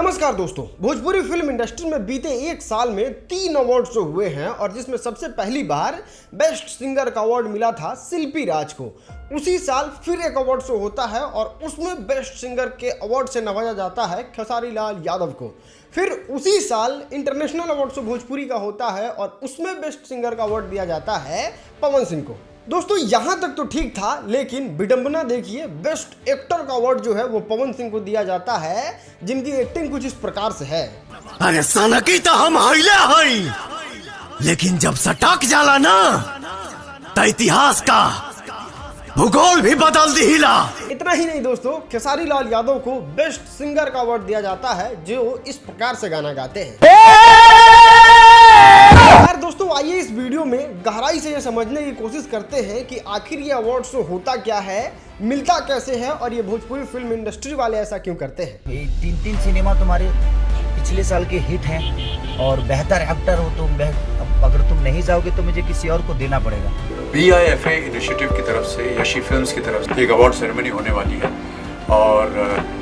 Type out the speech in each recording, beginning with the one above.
नमस्कार दोस्तों, Bhojpuri film industry में बीते एक साल में 3 अवार्ड शो हुए हैं और जिसमें सबसे पहली बार बेस्ट सिंगर का अवार्ड मिला था शिल्पी राज को। उसी साल फिर एक अवार्ड शो होता है और उसमें बेस्ट सिंगर के अवार्ड से नवाजा जाता है खेसारी लाल यादव को। फिर उसी साल इंटरनेशनल अवार्ड शो भोजपुरी का होता है और उसमें बेस्ट सिंगर का अवार्ड दिया जाता है पवन सिंह को। दोस्तों यहां तक तो ठीक था, लेकिन विडंबना देखिए, बेस्ट एक्टर का अवार्ड जो है वो पवन सिंह को दिया जाता है, जिनकी एक्टिंग कुछ इस प्रकार से है। अरे सनकी तो हम हिले हई, लेकिन जब सटक जाला ना तो इतिहास का भूगोल भी बदल दिला। इतना ही नहीं दोस्तों, खेसारी लाल यादव को बेस्ट सिंगर का अवार्ड दिया जाता है जो इस प्रकार से गाना गाते हैं। यार दोस्तों, आइए इस वीडियो में गहराई से ये समझने की कोशिश करते हैं कि आखिर ये अवार्ड शो होता क्या है, मिलता कैसे है और ये भोजपुरी फिल्म इंडस्ट्री वाले ऐसा क्यों करते हैं। ये 3 सिनेमा तुम्हारे पिछले साल के हिट हैं और बेहतर एक्टर हो तुम। अगर तुम नहीं जाओगे तो मुझे किसी और को देना पड़ेगा। BIFA इनिशिएटिव की तरफ से, यशी फिल्म्स की तरफ से एक अवार्ड सेरेमनी होने वाली है और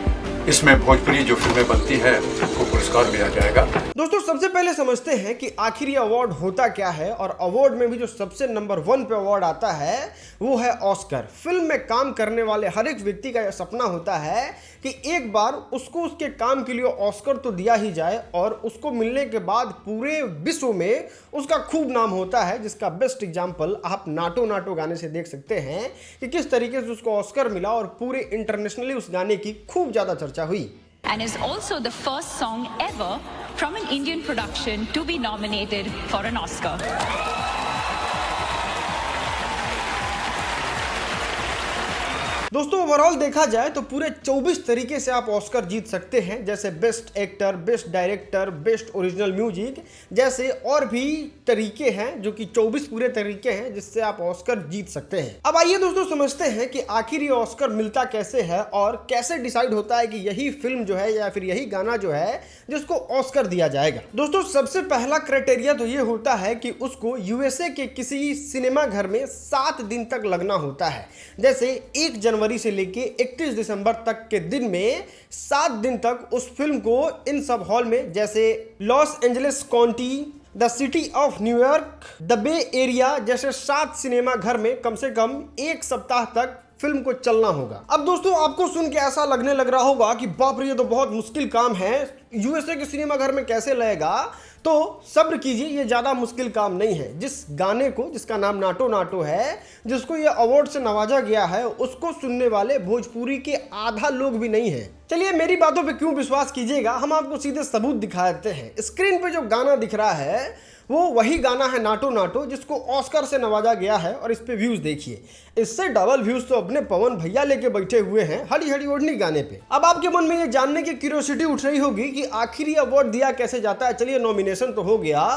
इसमें भोजपुरी जो फिल्में बनती है उनको पुरस्कार दिया जाएगा। दोस्तों सबसे पहले समझते हैं कि आखिर ये अवार्ड होता क्या है और अवार्ड में भी जो सबसे नंबर 1 पे अवार्ड आता है वो है ऑस्कर। फिल्म में काम करने वाले हर एक व्यक्ति का यह सपना होता है कि एक बार उसको उसके काम के लिए ऑस्कर तो दिया ही जाए और उसको मिलने के बाद पूरे विश्व में उसका खूब नाम होता है, जिसका बेस्ट एग्जाम्पल आप नाटो नाटो गाने से देख सकते हैं कि किस तरीके से उसको ऑस्कर मिला और पूरे इंटरनेशनली उस गाने की खूब ज्यादा चर्चा हुई। And is also the first song ever from an Indian production to be nominated for an Oscar. दोस्तों ओवरऑल देखा जाए तो पूरे 24 तरीके से आप ऑस्कर जीत सकते हैं, जैसे best actor, best director, best original music जैसे और भी तरीके हैं, जो कि 24 पूरे तरीके हैं जिससे आप ऑस्कर जीत सकते हैं। अब आइए दोस्तों समझते हैं कि आखिर ये ऑस्कर मिलता कैसे है और कैसे डिसाइड होता है कि यही फिल्म जो है या फिर यही गाना जो है जिसको ऑस्कर दिया जाएगा। दोस्तों सबसे पहला क्राइटेरिया तो ये होता है कि उसको यूएसए के किसी सिनेमा घर में 7 दिन तक लगना होता है। जैसे 1 जनवरी से लेके 31 दिसंबर तक के दिन में 7 दिन तक उस फिल्म को इन सब हॉल में, जैसे Los Angeles County, the city of New York, the Bay Area जैसे 7 सिनेमा घर में कम से कम 1 सप्ताह तक फिल्म को चलना होगा। अब दोस्तों आपको सुन के ऐसा लगने लग रहा होगा कि बाप रे ये तो बहुत मुश्किल काम है, यूएसए के सिनेमा घर में कैसे लगेगा। तो सब्र कीजिए, ये ज्यादा मुश्किल काम नहीं है। जिस गाने को, जिसका नाम नाटो नाटो है, जिसको ये अवार्ड से नवाजा गया है, उसको सुनने वाले भोजपुरी के आधा लोग भी नहीं है। चलिए मेरी बातों पे क्यों विश्वास कीजिएगा, हम आपको सीधे सबूत दिखा देते हैं। स्क्रीन पे जो गाना दिख रहा है वो वही गाना है नाटो नाटो, जिसको ऑस्कर से नवाजा गया है और इस पे व्यूज देखिए, इससे डबल व्यूज तो अपने पवन भैया लेके बैठे हुए हैं हरी हरी ओढ़नी गाने पे। अब आपके मन में ये जानने की क्यूरियोसिटी उठ रही होगी कि आखिर ये अवार्ड दिया कैसे जाता है। चलिए नॉमिनेशन तो हो गया,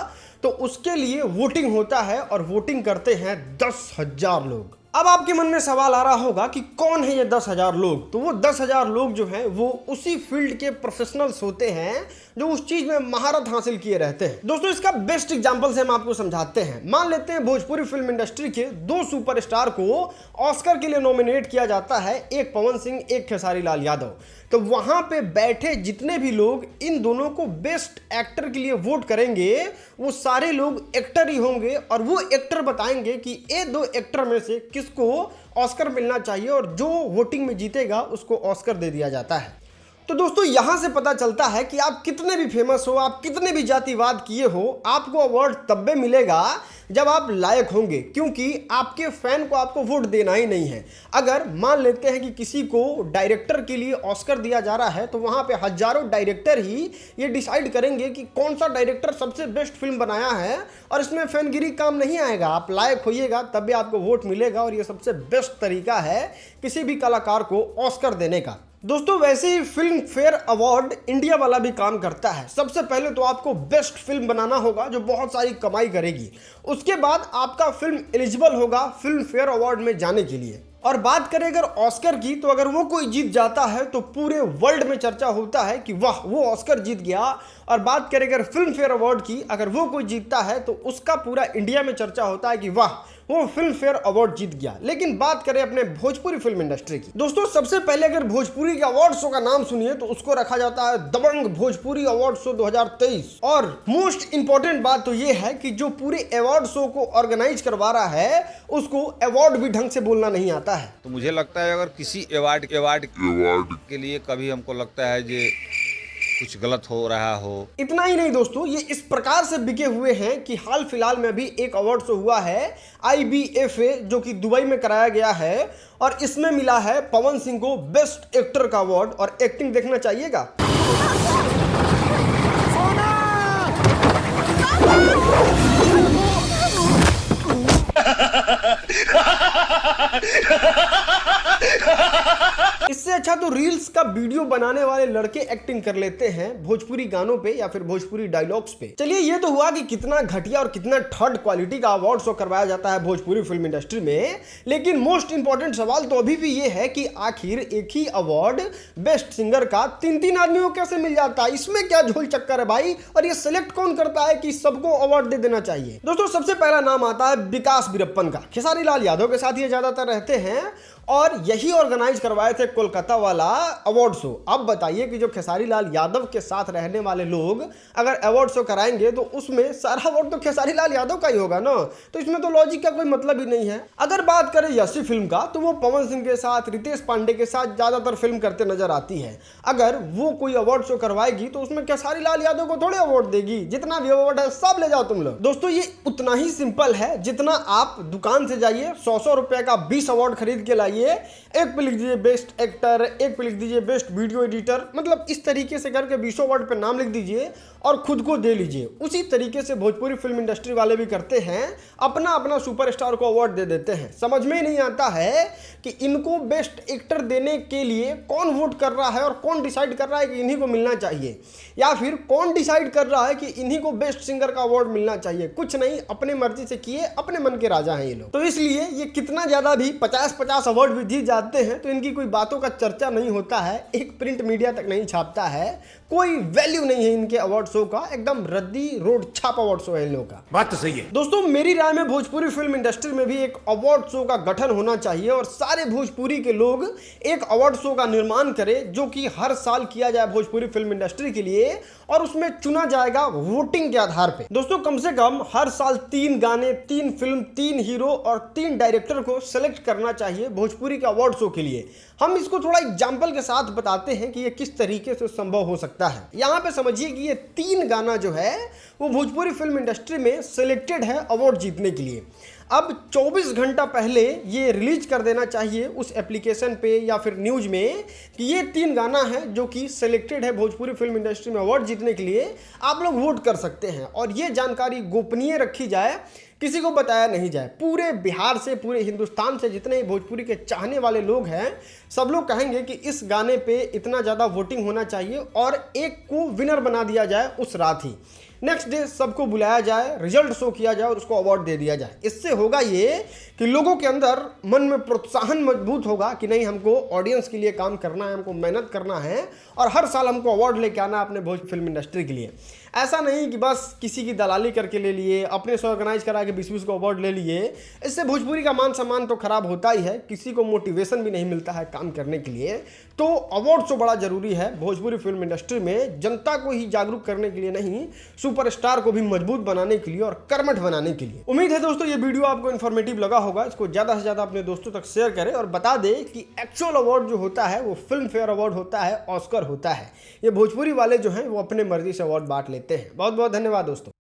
तो उसके लिए वोटिंग होता है और वोटिंग करते हैं 10,000 लोग। अब आपके मन में सवाल आ रहा होगा कि कौन है ये 10,000 लोग। तो वो 10,000 लोग जो हैं वो उसी फील्ड के प्रोफेशनल्स होते हैं जो उस चीज में महारत हासिल किए रहते हैं। दोस्तों इसका बेस्ट एग्जांपल से हम आपको समझाते हैं। मान लेते हैं भोजपुरी फिल्म इंडस्ट्री के 2 सुपरस्टार को ऑस्कर के लिए नॉमिनेट किया जाता है, एक पवन सिंह, एक खेसारी लाल यादव। तो वहां पे बैठे जितने भी लोग इन दोनों को बेस्ट एक्टर के लिए वोट करेंगे वो सारे लोग एक्टर ही होंगे और वो एक्टर बताएंगे कि ये 2 एक्टर में से किसको ऑस्कर मिलना चाहिए और जो वोटिंग में जीतेगा उसको ऑस्कर दे दिया जाता है। तो दोस्तों यहां से पता चलता है कि आप कितने भी फेमस हो, आप कितने भी जातिवाद किए हो, आपको अवार्ड तब मिलेगा जब आप लायक होंगे, क्योंकि आपके फैन को आपको वोट देना ही नहीं है। अगर मान लेते हैं कि किसी को डायरेक्टर के लिए ऑस्कर दिया जा रहा है तो वहां पे हजारों डायरेक्टर ही ये डिसाइड करेंगे कि कौन सा डायरेक्टर सबसे बेस्ट फिल्म बनाया है और इसमें फैनगिरी काम नहीं आएगा। आप लायक होइएगा तब भी आपको वोट मिलेगा और ये सबसे बेस्ट तरीका है किसी भी कलाकार को ऑस्कर देने का। दोस्तों वैसे ही फिल्म फेयर अवार्ड इंडिया वाला भी काम करता है। सबसे पहले तो आपको बेस्ट फिल्म बनाना होगा जो बहुत सारी कमाई करेगी, उसके बाद आपका फिल्म एलिजिबल होगा फिल्म फेयर अवार्ड में जाने के लिए। और बात करें अगर ऑस्कर की, तो अगर वो कोई जीत जाता है तो पूरे वर्ल्ड में चर्चा होता है कि वाह वो ऑस्कर जीत गया। और बात करें अगर फिल्म फेयर अवार्ड की, अगर वो कोई जीतता है तो उसका पूरा इंडिया में चर्चा होता है कि वाह वो फिल्म फेयर अवार्ड जीत गया। लेकिन बात करें अपने भोजपुरी फिल्म इंडस्ट्री की, दोस्तों सबसे पहले अगर भोजपुरी के अवार्ड शो का नाम सुनिए तो उसको रखा जाता है दबंग भोजपुरी अवार्ड शो 2023। और मोस्ट इंपॉर्टेंट बात तो ये है कि जो पूरे अवार्ड शो को ऑर्गेनाइज करवा रहा है उसको अवार्ड भी ढंग से बोलना नहीं आता है। तो मुझे लगता है अगर किसी अवार्ड के लिए कभी हमको लगता है कि कुछ गलत हो रहा हो। इतना ही नहीं दोस्तों, ये इस प्रकार से बिके हुए हैं कि हाल फिलहाल में भी एक अवार्ड शो हुआ है IBFA जो कि दुबई में कराया गया है और इसमें मिला है पवन सिंह को बेस्ट एक्टर का अवार्ड। और एक्टिंग देखना चाहिएगा। इससे अच्छा तो रील्स का वीडियो बनाने वाले लड़के एक्टिंग कर लेते हैं भोजपुरी गानों पे या फिर भोजपुरी डायलॉग्स पे। चलिए ये तो हुआ कि कितना घटिया और कितना थर्ड क्वालिटी का अवार्ड शो करवाया जाता है भोजपुरी फिल्म इंडस्ट्री में। लेकिन मोस्ट इंपॉर्टेंट सवाल तो अभी भी ये है कि आखिर एक ही अवार्ड बेस्ट सिंगर का तीन आदमियों को कैसे मिल जाता है? इसमें क्या झोल चक्कर है भाई? और ये सिलेक्ट कौन करता है कि सबको अवार्ड दे देना चाहिए? दोस्तों सबसे पहला नाम आता है विकास वीरप्पन का। खेसारी लाल यादव के साथ ये ज्यादातर रहते हैं और यही ऑर्गेनाइज करवाए थे कोलकाता वाला अवार्ड शो। अब बताइए कि जो खेसारी लाल यादव के साथ रहने वाले लोग अगर अवार्ड शो कराएंगे तो उसमें सारा अवार्ड तो खेसारी लाल यादव का ही होगा ना, तो इसमें तो लॉजिक का कोई मतलब ही नहीं है। अगर बात करें यशी फिल्म का तो वो पवन सिंह के साथ, रितेश पांडे के साथ ज्यादातर फिल्म करते नजर आती है। अगर वो कोई अवार्ड शो करवाएगी तो उसमें खेसारी लाल यादव को थोड़े अवार्ड देगी, जितना भी अवार्ड है सब ले जाओ तुम लोग। दोस्तों ये उतना ही सिंपल है जितना आप दुकान से जाइए 100 रुपए का 20 अवार्ड खरीद के लाइए, एक पे लिख दीजिए बेस्ट एक्टर, एक पे लिख दीजिए बेस्ट वीडियो एडिटर, मतलब इस तरीके से करके 20 अवार्ड पे नाम लिख दीजिए और खुद को दे लीजिए। उसी तरीके से भोजपुरी फिल्म इंडस्ट्री वाले भी करते हैं, अपना अपना सुपरस्टार को अवार्ड दे देते हैं। समझ में ही नहीं आता है कि इनको बेस्ट एक्टर देने के लिए कौन वोट कर रहा है और कौन डिसाइड कर रहा है कि इन्हीं को मिलना चाहिए, या फिर कौन डिसाइड कर रहा है कि इन्हीं को बेस्ट सिंगर का अवार्ड मिलना चाहिए। कुछ नहीं, अपने मर्जी से किए, अपने मन के राजा हैं ये लोग। तो इसलिए ये कितना ज्यादा भी 50-50 अवार्ड भी जीत जाते हैं तो इनकी कोई बातों का चर्चा नहीं होता है, एक प्रिंट मीडिया तक नहीं छापता है, कोई वैल्यू नहीं है इनके अवार्ड शो का। एकदम रद्दी रोड छाप अवार्ड शो है इन लोगों का। बात तो सही है दोस्तों मेरी राय में भोजपुरी फिल्म इंडस्ट्री में भी एक अवार्ड शो का गठन होना चाहिए और सारे भोजपुरी के लोग एक अवार्ड शो का निर्माण करें जो कि हर साल किया जाए भोजपुरी फिल्म इंडस्ट्री के लिए और उसमें चुना जाएगा वोटिंग के आधार पे। दोस्तों कम से कम हर साल 3 गाने, 3 फिल्म, 3 हीरो और 3 डायरेक्टर को सेलेक्ट करना चाहिए भोजपुरी के अवार्ड शो के लिए। हम इसको थोड़ा एग्जाम्पल के साथ बताते हैं कि ये किस तरीके से संभव हो सकता है। यहाँ पे समझिए कि ये 3 गाना जो है वो भोजपुरी फिल्म इंडस्ट्री में सिलेक्टेड है अवार्ड जीतने के लिए। अब 24 घंटा पहले ये रिलीज कर देना चाहिए उस एप्लीकेशन पे या फिर न्यूज में कि ये 3 गाना है जो कि सिलेक्टेड है भोजपुरी फिल्म इंडस्ट्री में अवार्ड जीतने के लिए, आप लोग वोट कर सकते हैं। और ये जानकारी गोपनीय रखी जाए, किसी को बताया नहीं जाए। पूरे बिहार से, पूरे हिंदुस्तान से जितने भोजपुरी के चाहने वाले लोग हैं सब लोग कहेंगे कि इस गाने पे इतना ज़्यादा वोटिंग होना चाहिए और एक को विनर बना दिया जाए उस रात ही। नेक्स्ट डे सबको बुलाया जाए, रिजल्ट शो किया जाए और उसको अवार्ड दे दिया जाए। इससे होगा ये कि लोगों के अंदर मन में प्रोत्साहन मजबूत होगा कि नहीं, हमको ऑडियंस के लिए काम करना है, हमको मेहनत करना है और हर साल हमको अवार्ड लेके आना है अपने भोज फिल्म इंडस्ट्री के लिए। ऐसा नहीं कि बस किसी की दलाली करके ले लिए, अपने से ऑर्गेनाइज करा के 20-20 को अवार्ड ले लिए। इससे भोजपुरी का मान सम्मान तो खराब होता ही है, किसी को मोटिवेशन भी नहीं मिलता है काम करने के लिए। तो अवार्ड शो बड़ा जरूरी है भोजपुरी फिल्म इंडस्ट्री में, जनता को ही जागरूक करने के लिए नहीं, सुपरस्टार को भी मजबूत बनाने के लिए और कर्मठ बनाने के लिए। उम्मीद है दोस्तों ये वीडियो आपको इन्फॉर्मेटिव लगा होगा। इसको ज्यादा से ज्यादा अपने दोस्तों तक शेयर करें और बता दें कि एक्चुअल अवार्ड जो होता है वो फिल्म फेयर अवार्ड होता है, ऑस्कर होता है। ये भोजपुरी वाले जो हैं वो अपने मर्जी से अवार्ड बांट लेते हैं। बहुत बहुत धन्यवाद दोस्तों।